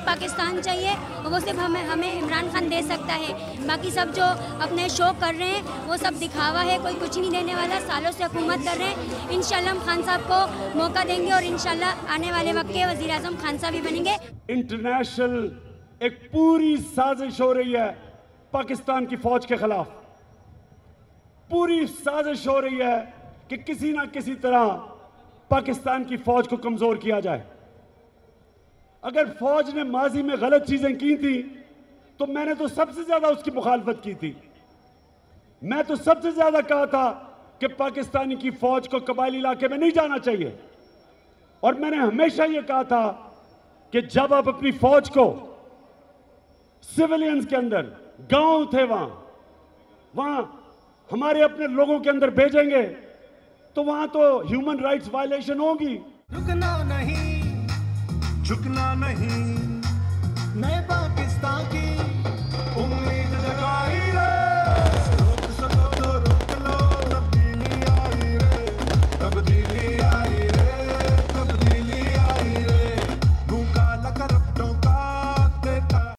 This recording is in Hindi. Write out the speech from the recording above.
पाकिस्तान चाहिए और वो सिर्फ हमें इमरान खान दे सकता है। बाकी सब जो अपने शो कर रहे हैं वो सब दिखावा है, कोई कुछ नहीं देने वाला। सालों से हुकूमत कर रहे हैं, इंशाल्लाह हम खान साहब को मौका देंगे और इंशाल्लाह आने वाले वक्त के वज़ीर आज़म खान साहब ही बनेंगे। इंटरनेशनल एक पूरी साजिश हो रही है पाकिस्तान की फौज के खिलाफ। पूरी साजिश हो रही है कि किसी ना किसी तरह पाकिस्तान की फौज को कमजोर किया जाए। अगर फौज ने माजी में गलत चीजें की थी तो मैंने तो सबसे ज्यादा उसकी मुखालफत की थी। मैं तो सबसे ज्यादा कहा था कि पाकिस्तानी की फौज को कबायली इलाके में नहीं जाना चाहिए। और मैंने हमेशा यह कहा था कि जब आप अपनी फौज को सिविलियंस के अंदर, गांव थे वहां हमारे अपने लोगों के अंदर भेजेंगे तो वहां तो ह्यूमन राइट्स वायलेशन होगी। रुकना नहीं, झुकना नहीं, नए पाकिस्तान की उम्मीद